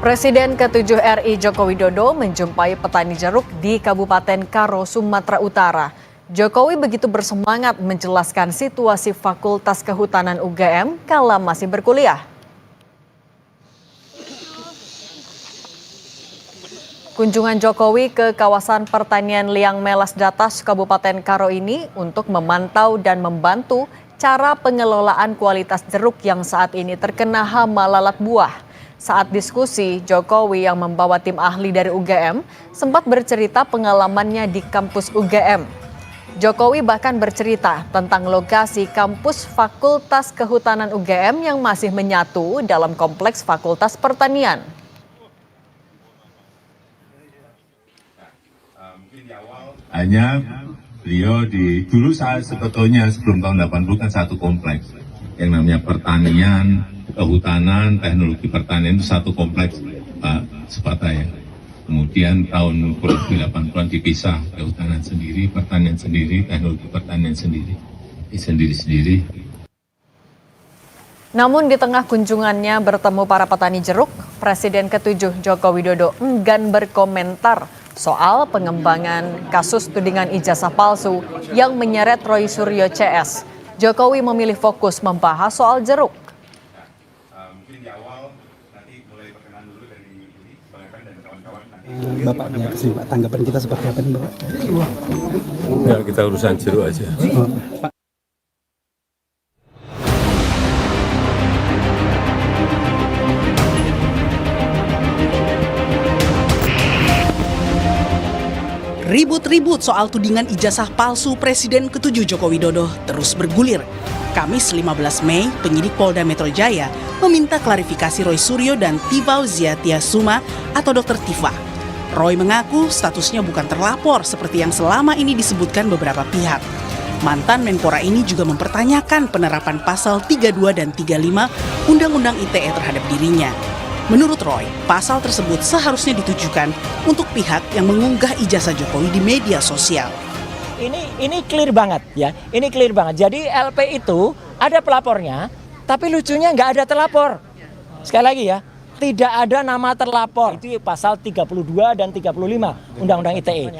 Presiden ke-7 RI Joko Widodo menjumpai petani jeruk di Kabupaten Karo, Sumatera Utara. Jokowi begitu bersemangat menjelaskan situasi Fakultas Kehutanan UGM kala masih berkuliah. Kunjungan Jokowi ke kawasan pertanian Liang Melas Datas, Kabupaten Karo ini untuk memantau dan membantu cara pengelolaan kualitas jeruk yang saat ini terkena hama lalat buah. Saat diskusi, Jokowi yang membawa tim ahli dari UGM sempat bercerita pengalamannya di kampus UGM. Jokowi bahkan bercerita tentang lokasi kampus Fakultas Kehutanan UGM yang masih menyatu dalam kompleks Fakultas Pertanian. Hanya beliau dulu saya sebetulnya sebelum tahun 80 kan satu kompleks yang namanya pertanian, kehutanan, teknologi pertanian itu satu kompleks Pak Sepata ya. Kemudian tahun 80-an dipisah, kehutanan sendiri, pertanian sendiri, teknologi pertanian sendiri, sendiri-sendiri. Namun di tengah kunjungannya bertemu para petani jeruk, Presiden ke-7 Joko Widodo enggan berkomentar soal pengembangan kasus tudingan ijazah palsu yang menyeret Roy Suryo CS. Jokowi memilih fokus membahas soal jeruk. Bapaknya kesini, Pak, tanggapan kita seperti apa nih, Bapak? Ya, kita urusan jeruk aja. Pak. Ribut-ribut soal tudingan ijazah palsu Presiden ke-7 Joko Widodo terus bergulir. Kamis 15 Mei, penyidik Polda Metro Jaya meminta klarifikasi Roy Suryo dan Tifau Ziatia Suma atau Dr. Tifa. Roy mengaku statusnya bukan terlapor seperti yang selama ini disebutkan beberapa pihak. Mantan Menpora ini juga mempertanyakan penerapan pasal 32 dan 35 Undang-Undang ITE terhadap dirinya. Menurut Roy, pasal tersebut seharusnya ditujukan untuk pihak yang mengunggah ijazah Jokowi di media sosial. Ini clear banget ya, ini clear banget. Jadi LP itu ada pelapornya, tapi lucunya nggak ada terlapor. Sekali lagi ya, tidak ada nama terlapor. Itu pasal 32 dan 35 Undang-Undang ITE.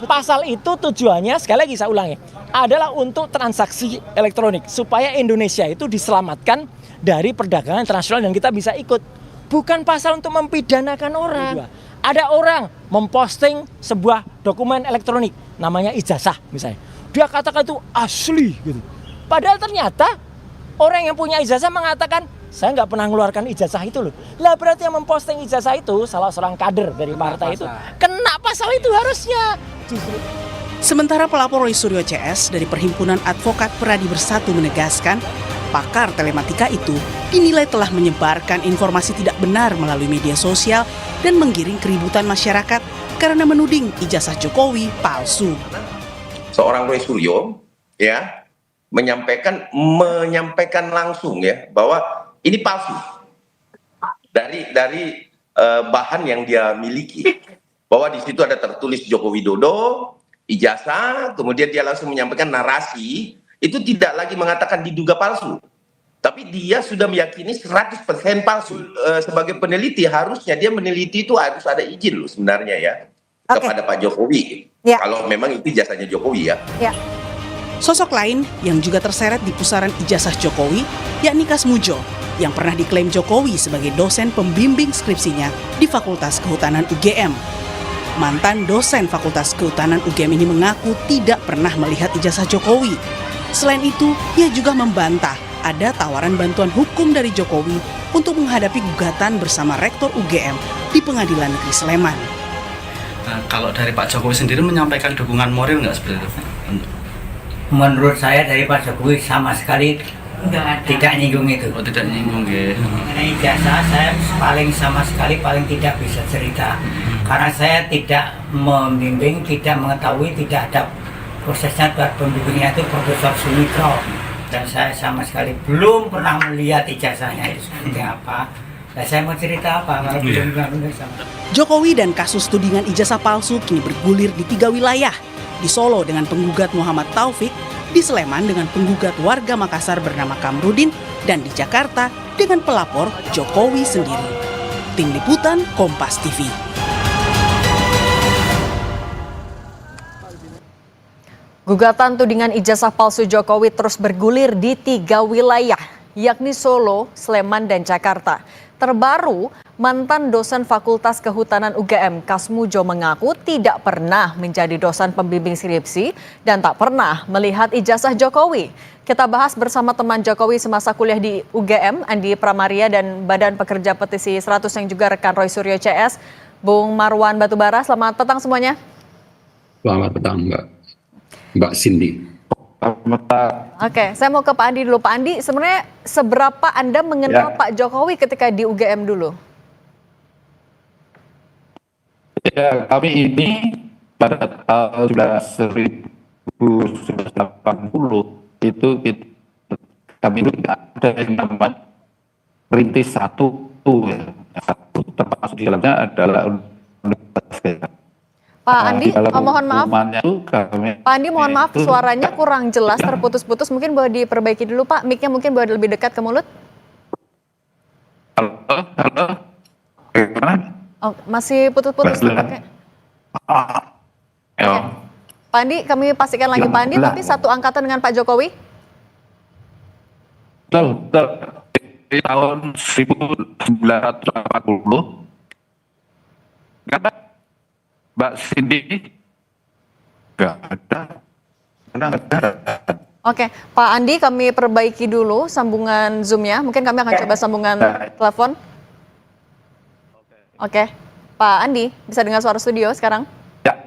Pasal itu tujuannya, sekali lagi saya ulangi, adalah untuk transaksi elektronik supaya Indonesia itu diselamatkan dari perdagangan internasional dan kita bisa ikut. Bukan pasal untuk mempidanakan orang. Ada orang memposting sebuah dokumen elektronik, namanya ijazah misalnya. Dia katakan itu asli gitu. Padahal ternyata orang yang punya ijazah mengatakan, saya nggak pernah mengeluarkan ijazah itu loh. Lah berarti yang memposting ijazah itu salah seorang kader dari partai itu. Kena pasal itu harusnya. Justru. Sementara pelapor Roy Suryo CS dari Perhimpunan Advokat Peradi Bersatu menegaskan, pakar telematika itu dinilai telah menyebarkan informasi tidak benar melalui media sosial dan menggiring keributan masyarakat karena menuding ijazah Jokowi palsu. Seorang Roy Suryo ya menyampaikan langsung ya bahwa ini palsu dari bahan yang dia miliki, bahwa di situ ada tertulis Joko Widodo ijazah, kemudian dia langsung menyampaikan narasi. Itu tidak lagi mengatakan diduga palsu, tapi dia sudah meyakini 100% palsu. Sebagai peneliti harusnya dia meneliti itu harus ada izin loh sebenarnya ya kepada Pak Jokowi. Ya. Kalau memang itu ijazahnya Jokowi ya. Ya. Sosok lain yang juga terseret di pusaran ijazah Jokowi yakni Kasmujo yang pernah diklaim Jokowi sebagai dosen pembimbing skripsinya di Fakultas Kehutanan UGM. Mantan dosen Fakultas Kehutanan UGM ini mengaku tidak pernah melihat ijazah Jokowi. Selain itu, ia juga membantah ada tawaran bantuan hukum dari Jokowi untuk menghadapi gugatan bersama Rektor UGM di Pengadilan Negeri Sleman. Nah, kalau dari Pak Jokowi sendiri menyampaikan dukungan moral nggak seperti itu? Menurut saya dari Pak Jokowi sama sekali tidak nyinggung itu. Oh, tidak nyinggung ya. Mengenai ijazah saya paling tidak bisa cerita. Karena saya tidak membimbing, tidak mengetahui, tidak ada prosesnya. Pembimbingnya itu Profesor Sumitro, dan saya sama sekali belum pernah melihat ijazahnya itu seperti apa. Nah, saya mau cerita apa kalau belum sama. Jokowi dan kasus tudingan ijazah palsu kini bergulir di 3 wilayah. Di Solo dengan penggugat Muhammad Taufik, di Sleman dengan penggugat warga Makassar bernama Kamrudin, dan di Jakarta dengan pelapor Jokowi sendiri. Tim Liputan Kompas TV. Gugatan tudingan ijazah palsu Jokowi terus bergulir di 3 wilayah, yakni Solo, Sleman, dan Jakarta. Terbaru, mantan dosen Fakultas Kehutanan UGM Kasmujo mengaku tidak pernah menjadi dosen pembimbing skripsi dan tak pernah melihat ijazah Jokowi. Kita bahas bersama teman Jokowi semasa kuliah di UGM, Andi Pramaria, dan Badan Pekerja Petisi 100 yang juga rekan Roy Suryo CS, Bung Marwan Batubara. Selamat petang semuanya. Selamat petang, Mbak Cindy. Oke, saya mau ke Pak Andi dulu. Pak Andi, sebenarnya seberapa Anda mengenal Pak Jokowi ketika di UGM dulu? Ya, kami ini pada tahun 1980 itu kami itu ada yang namanya Rintis Satu, termasuk di dalamnya adalah Universitas. Pak Andi, mohon maaf. Pak Andi, mohon maaf, suaranya kurang jelas, terputus-putus. Mungkin boleh diperbaiki dulu, Pak. Mic-nya mungkin boleh lebih dekat ke mulut. Halo. Oh, masih putus-putus. Oke. Pak Andi, kami pastikan lagi Pak Andi, tapi satu angkatan dengan Pak Jokowi? Betul. Di tahun 1980, karena Mbak Cindy nggak ada. Oke, Pak Andi, kami perbaiki dulu sambungan Zoom-nya. Mungkin kami akan coba sambungan telepon. Oke, Pak Andi, bisa dengar suara studio sekarang? Ya.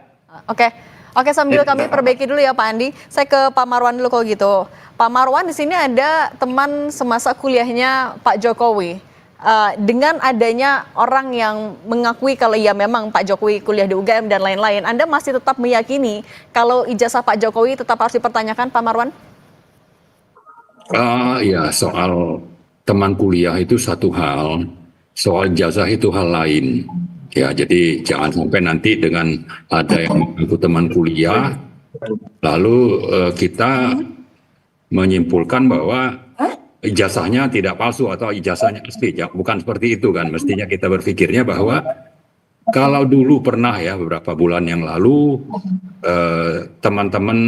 Oke, sambil kami perbaiki dulu ya Pak Andi. Saya ke Pak Marwan dulu kalau gitu. Pak Marwan, di sini ada teman semasa kuliahnya Pak Jokowi. Dengan adanya orang yang mengakui kalau ya memang Pak Jokowi kuliah di UGM dan lain-lain, Anda masih tetap meyakini kalau ijazah Pak Jokowi tetap harus dipertanyakan, Pak Marwan? Ya, soal teman kuliah itu satu hal, soal ijazah itu hal lain. Ya, jadi jangan sampai nanti dengan ada yang mengaku teman kuliah, lalu kita menyimpulkan bahwa ijazahnya tidak palsu atau ijazahnya asli. Bukan seperti itu kan. Mestinya kita berpikirnya bahwa kalau dulu pernah ya beberapa bulan yang lalu teman-teman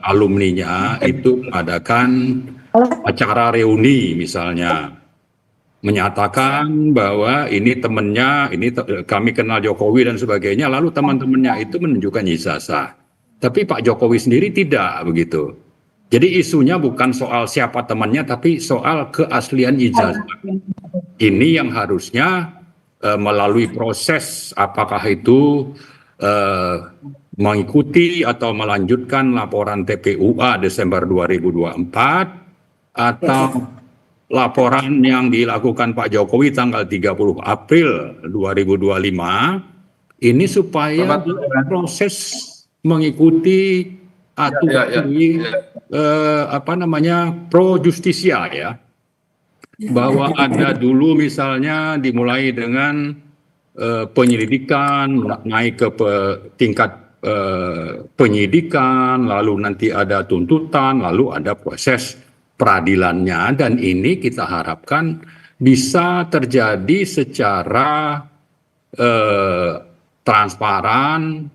alumninya itu mengadakan acara reuni misalnya, menyatakan bahwa ini temannya, kami kenal Jokowi dan sebagainya, lalu teman-temannya itu menunjukkan ijazah. Tapi Pak Jokowi sendiri tidak begitu. Jadi isunya bukan soal siapa temannya, tapi soal keaslian ijazah. Ini yang harusnya melalui proses apakah itu mengikuti atau melanjutkan laporan TPUA Desember 2024 atau laporan yang dilakukan Pak Jokowi tanggal 30 April 2025 ini supaya proses mengikuti aturan pro justisia ya, bahwa ada dulu misalnya dimulai dengan penyelidikan, naik ke tingkat penyidikan, lalu nanti ada tuntutan, lalu ada proses peradilannya, dan ini kita harapkan bisa terjadi secara transparan,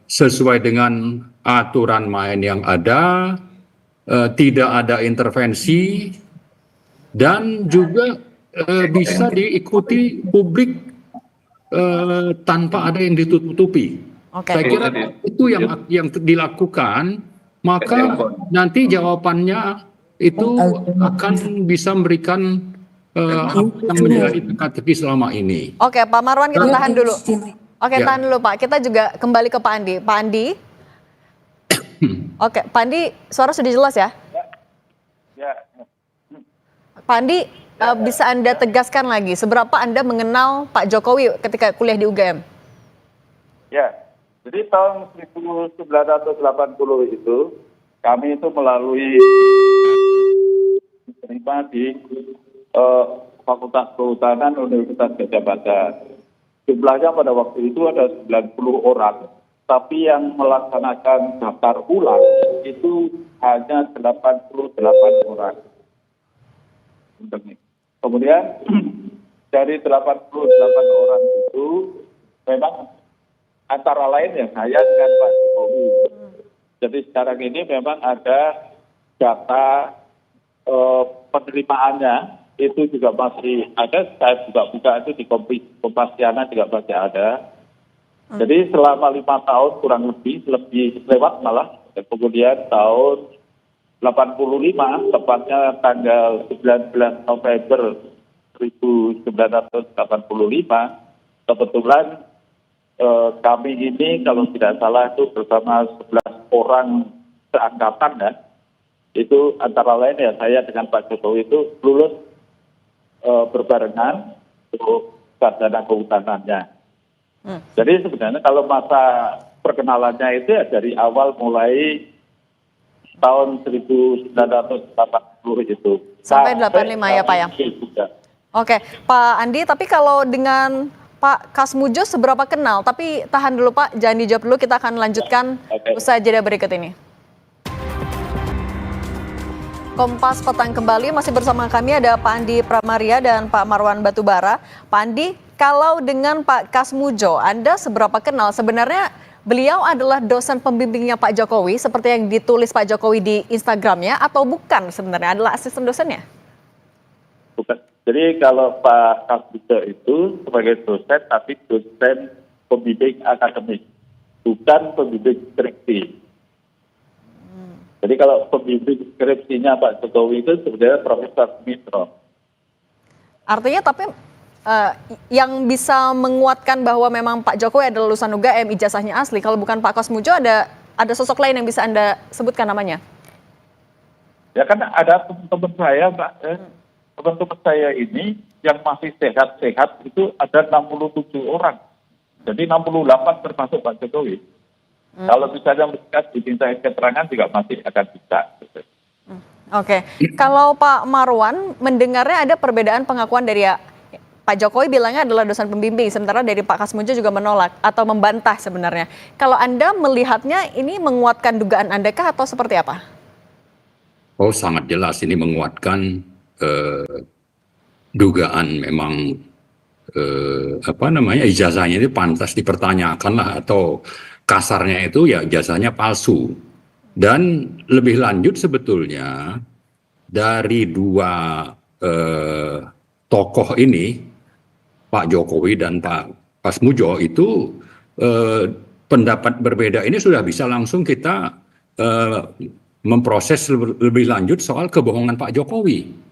sesuai dengan aturan main yang ada, tidak ada intervensi, dan juga bisa diikuti publik tanpa ada yang ditutupi. Saya kira itu yang dilakukan, maka nanti jawabannya itu akan bisa memberikan apa yang menjadi teka-teki selama ini. Oke, Pak Marwan, kita tahan dulu. Oke, tahan dulu Pak. Kita juga kembali ke Pak Andi. Pak Andi. Oke, Pak Andi, suara sudah jelas ya? Ya. Pak Andi, bisa Anda tegaskan lagi, seberapa Anda mengenal Pak Jokowi ketika kuliah di UGM? Ya, jadi tahun 1980 itu, kami itu melalui diterima di Fakultas Kehutanan Universitas Gadjah Mada. Jumlahnya pada waktu itu ada 90 orang, tapi yang melaksanakan daftar ulang itu hanya 88 orang. Kemudian dari 88 orang itu memang antara lain ya saya dengan Pak Jokowi. Jadi sekarang ini memang ada data penerimaannya itu juga masih ada, saya juga buka itu di Kompasiana juga masih ada. Jadi selama 5 tahun kurang lebih lewat malah, kemudian tahun 85 tepatnya tanggal 19 November 1985 kebetulan kami ini kalau tidak salah itu bersama 11 orang seangkatan ya, itu antara lain ya saya dengan Pak Jokowi itu lulus berbarengan untuk sarjana kehutanannya. Jadi sebenarnya kalau masa perkenalannya itu ya dari awal mulai tahun 1980 itu. Sampai 85 ya Pak ya? Oke, Pak Andi, tapi kalau dengan Pak Kasmujo seberapa kenal? Tapi tahan dulu Pak, jangan dijawab dulu, kita akan lanjutkan usai jeda berikut ini. Kompas Petang kembali, masih bersama kami ada Pak Andi Pramaria dan Pak Marwan Batubara. Pak Andi, kalau dengan Pak Kasmujo, Anda seberapa kenal? Sebenarnya beliau adalah dosen pembimbingnya Pak Jokowi, seperti yang ditulis Pak Jokowi di Instagramnya, atau bukan sebenarnya adalah asisten dosennya? Bukan. Jadi kalau Pak Kasmujo itu sebagai dosen, tapi dosen pembimbing akademik, bukan pembimbing skripsi. Jadi kalau pembimbing skripsinya Pak Jokowi itu sebenarnya Profesor Sumitro. Artinya tapi yang bisa menguatkan bahwa memang Pak Jokowi adalah lulusan UGM, ijazahnya asli. Kalau bukan Pak Kasmujo, ada sosok lain yang bisa Anda sebutkan namanya? Ya kan ada teman-teman saya, Mbak. Teman-teman saya ini yang masih sehat-sehat itu ada 67 orang. Jadi 68 termasuk Pak Jokowi. Kalau misalnya mereka dimintai keterangan juga masih akan bisa. Oke. Kalau Pak Marwan mendengarnya ada perbedaan pengakuan dari Pak Jokowi bilangnya adalah dosen pembimbing, sementara dari Pak Kasmujo juga menolak atau membantah sebenarnya. Kalau Anda melihatnya ini menguatkan dugaan Anda kah atau seperti apa? Oh, sangat jelas ini menguatkan dugaan memang ijazahnya itu pantas dipertanyakan lah, atau kasarnya itu ya ijazahnya palsu. Dan lebih lanjut sebetulnya dari dua tokoh ini, Pak Jokowi dan Pak Kasmujo itu pendapat berbeda ini sudah bisa langsung kita memproses lebih lanjut soal kebohongan Pak Jokowi.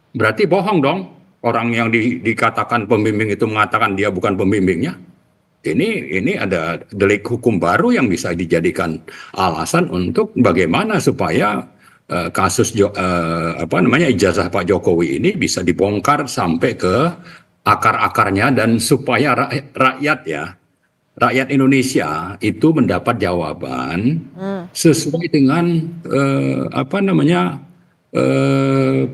Berarti bohong dong orang yang dikatakan pembimbing itu mengatakan dia bukan pembimbingnya. Ini ada delik hukum baru yang bisa dijadikan alasan untuk bagaimana supaya kasus ijazah Pak Jokowi ini bisa dibongkar sampai ke akar-akarnya, dan supaya rakyat Indonesia itu mendapat jawaban sesuai dengan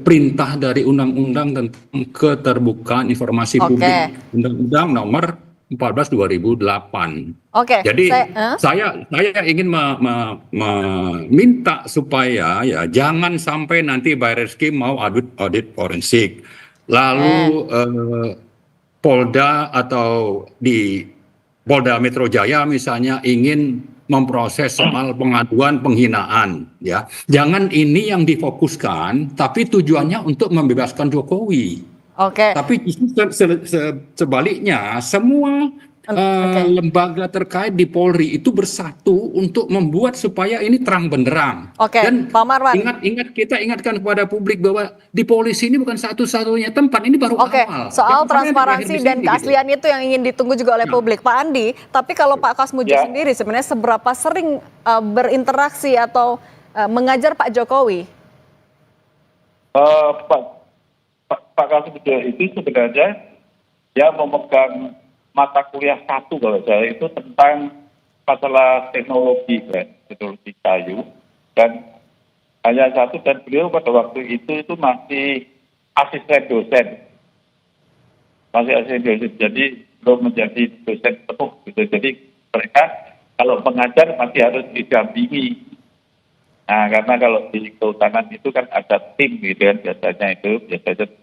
perintah dari Undang-Undang tentang Keterbukaan Informasi Publik, Undang-Undang Nomor 14 2008. Jadi saya ingin meminta supaya ya jangan sampai nanti Barreskrim mau audit forensik, lalu Polda atau di Polda Metro Jaya misalnya ingin memproses soal pengaduan penghinaan, ya. Jangan ini yang difokuskan, tapi tujuannya untuk membebaskan Jokowi. Tapi justru sebaliknya, semua lembaga terkait di Polri itu bersatu untuk membuat supaya ini terang benderang. Dan Pak Marwan, kita ingatkan kepada publik bahwa di polisi ini bukan satu-satunya tempat, ini baru awal. Soal transparansi dan keaslian itu yang ingin ditunggu juga oleh publik, Pak Andi. Tapi kalau Pak Kasmujo sendiri sebenarnya seberapa sering berinteraksi atau mengajar Pak Jokowi? Pak Kasmujo itu sebenarnya dia memegang mata kuliah satu kalau saya itu tentang masalah teknologi kayu, dan hanya satu, dan beliau pada waktu itu masih asisten dosen, jadi belum menjadi dosen penuh gitu. Jadi mereka kalau mengajar masih harus didampingi. Nah, karena kalau di kehutanan itu kan ada tim gitu kan, biasanya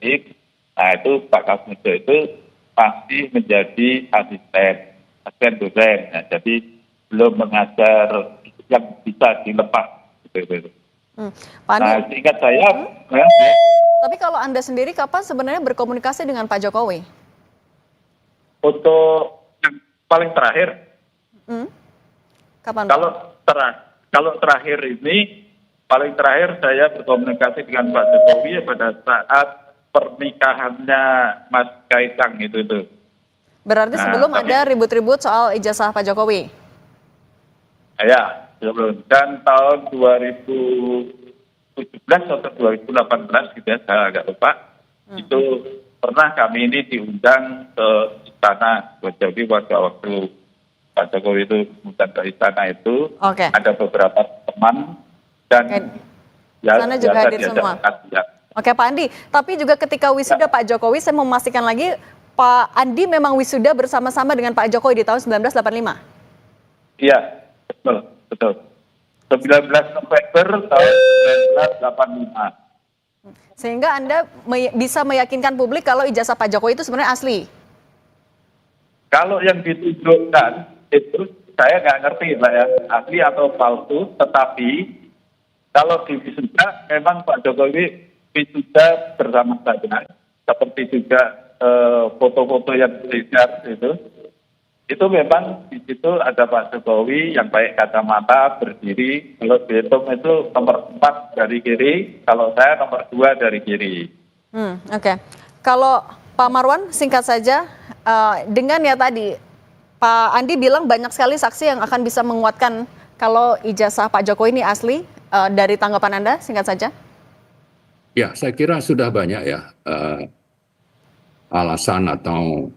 tim. Nah itu Pak Kasmujo itu masih menjadi asisten dosen. Nah, jadi belum mengajar yang bisa dilepas. Gitu. Pak Andi, Nah seingat saya, tapi kalau Anda sendiri kapan sebenarnya berkomunikasi dengan Pak Jokowi? untuk yang paling terakhir, Kapan, Pak? kalau terakhir ini, paling terakhir saya berkomunikasi dengan Pak Jokowi pada saat pernikahannya Mas Kaisang itu. Berarti sebelum ada ribut-ribut soal ijazah Pak Jokowi? Ya, sebelum. Dan tahun 2017 atau 2018 gitu ya, saya agak lupa. Itu pernah kami ini diundang ke istana. Jadi waktu Pak Jokowi itu diundang ke istana itu, ada beberapa teman dan sana juga hadir semua. Oke Pak Andi, tapi juga ketika wisuda Pak Jokowi, saya mau memastikan lagi, Pak Andi memang wisuda bersama-sama dengan Pak Jokowi di tahun 1985? Iya, betul. 19 November tahun 1985. Sehingga Anda bisa meyakinkan publik kalau ijazah Pak Jokowi itu sebenarnya asli? Kalau yang ditunjukkan itu saya nggak ngerti Pak ya, asli atau palsu, tetapi kalau di wisuda memang Pak Jokowi wisuda bersama saya, seperti juga foto-foto yang beredar itu memang di situ ada Pak Jokowi yang pakai kacamata berdiri, kalau dihitung itu nomor 4 dari kiri, kalau saya nomor 2 dari kiri. Oke. Kalau Pak Marwan singkat saja, dengan ya tadi Pak Andi bilang banyak sekali saksi yang akan bisa menguatkan kalau ijazah Pak Jokowi ini asli, dari tanggapan Anda singkat saja. Ya, saya kira sudah banyak ya alasan atau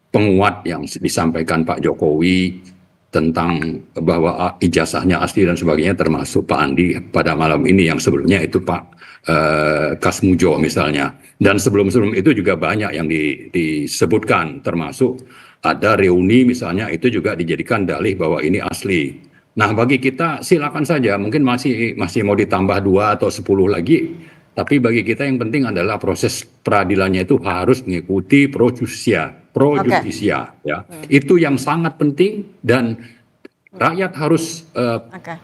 penguat yang disampaikan Pak Jokowi tentang bahwa ijazahnya asli dan sebagainya, termasuk Pak Andi pada malam ini yang sebelumnya itu Pak Kasmujo misalnya. Dan sebelum-sebelum itu juga banyak yang disebutkan, termasuk ada reuni misalnya, itu juga dijadikan dalih bahwa ini asli. Nah bagi kita silakan saja, mungkin masih mau ditambah 2 atau 10 lagi. Tapi bagi kita yang penting adalah proses peradilannya itu harus mengikuti pro justisia ya. Itu yang sangat penting dan rakyat harus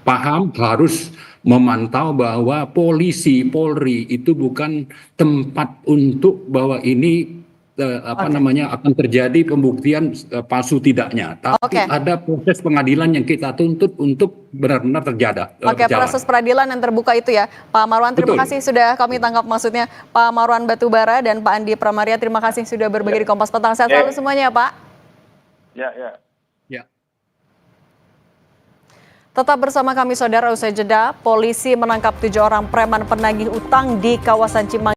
paham, harus memantau bahwa polisi, Polri itu bukan tempat untuk bahwa ini akan terjadi pembuktian palsu tidaknya, tapi ada proses pengadilan yang kita tuntut untuk benar-benar terjadi. Proses peradilan yang terbuka itu ya, Pak Marwan. Terima kasih sudah kami tangkap, maksudnya Pak Marwan Batubara dan Pak Andi Pramaria. Terima kasih sudah berbagi di Kompas Petang. Sehat selalu semuanya, Pak. Ya. Tetap bersama kami, saudara. Usai jeda, polisi menangkap 7 orang preman penagih utang di kawasan Cimahi.